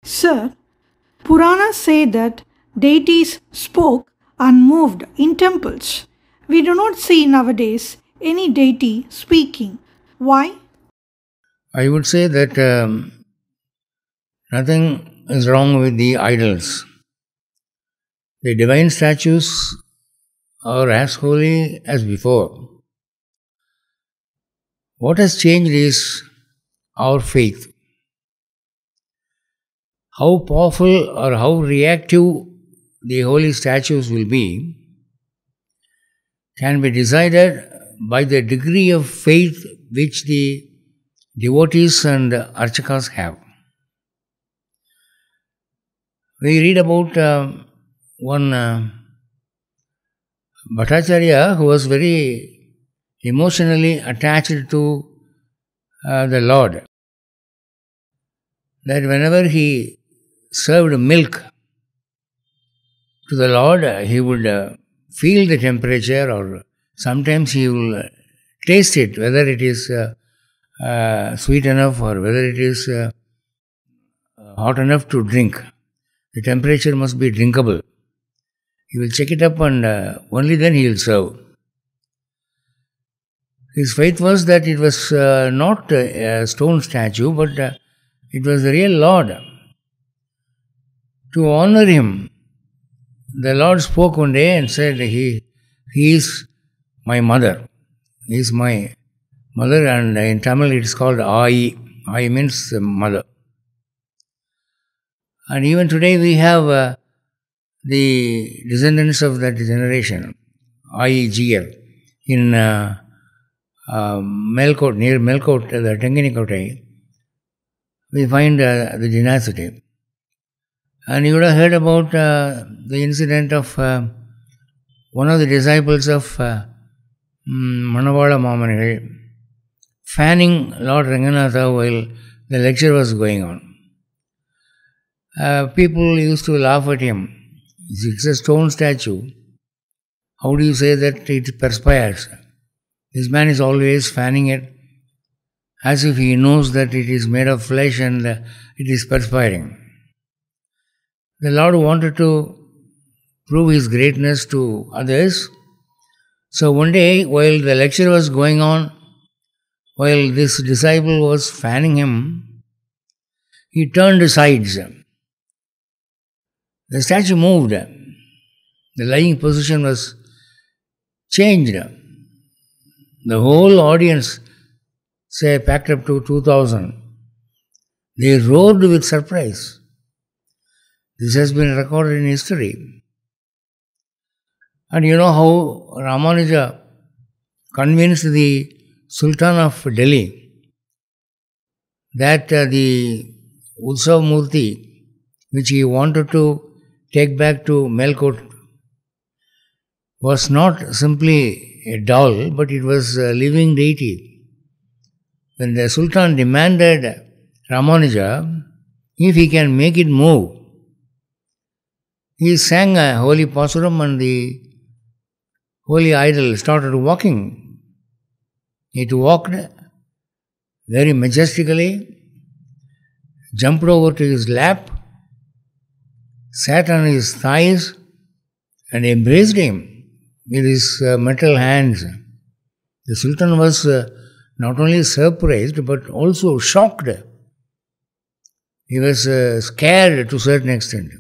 Sir, Puranas say that deities spoke and moved in temples. We do not see nowadays any deity speaking. Why? I would say that nothing is wrong with the idols. The divine statues are as holy as before. What has changed is our faith. How powerful or how reactive the holy statues will be can be decided by the degree of faith which the devotees and archakas have. We read about one Bhattacharya who was very emotionally attached to the Lord. That whenever he served milk to the Lord, he would feel the temperature, or sometimes he will taste it, whether it is sweet enough or whether it is hot enough to drink. The temperature must be drinkable. He will check it up and only then he will serve. His faith was that it was not a stone statue, but it was the real Lord. To honor him, the Lord spoke one day and said, He is my mother. He is my mother, and in Tamil it is called Ai. Ai means mother. And even today we have the descendants of that generation, IGL, in Melkote, near Melkote, the Tenginikote, we find the dynasty. And you would have heard about the incident of one of the disciples of Manavala Mamanigal fanning Lord Ranganatha while the lecture was going on. People used to laugh at him. It's a stone statue. How do you say that it perspires? This man is always fanning it as if he knows that it is made of flesh and it is perspiring. The Lord wanted to prove His greatness to others. So one day, while the lecture was going on, while this disciple was fanning him, he turned sides. The statue moved. The lying position was changed. The whole audience, say packed up to 2,000, they roared with surprise. This has been recorded in history. And you know how Ramanuja convinced the Sultan of Delhi that the Utsav Murti, which he wanted to take back to Melkote, was not simply a doll, but it was a living deity. When the Sultan demanded Ramanuja if he can make it move, he sang a holy pasuram and the holy idol started walking. It walked very majestically, jumped over to his lap, sat on his thighs and embraced him with his metal hands. The Sultan was not only surprised but also shocked. He was scared to a certain extent.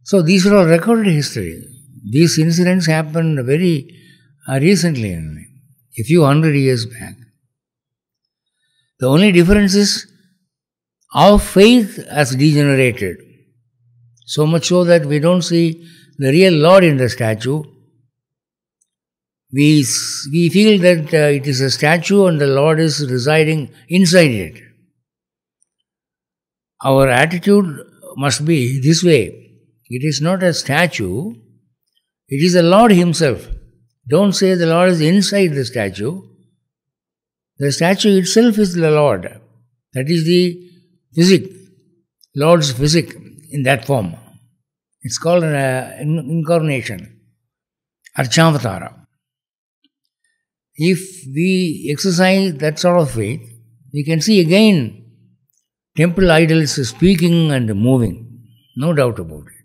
So these are all recorded history. These incidents happened very recently, a few hundred years back. The only difference is our faith has degenerated. So much so that we don't see the real Lord in the statue. We feel that it is a statue and the Lord is residing inside it. Our attitude must be this way. It is not a statue, it is the Lord Himself. Don't say the Lord is inside the statue. The statue itself is the Lord. That is the physic, Lord's physic in that form. It's called an incarnation, Archavatara. If we exercise that sort of faith, we can see again temple idols speaking and moving, no doubt about it.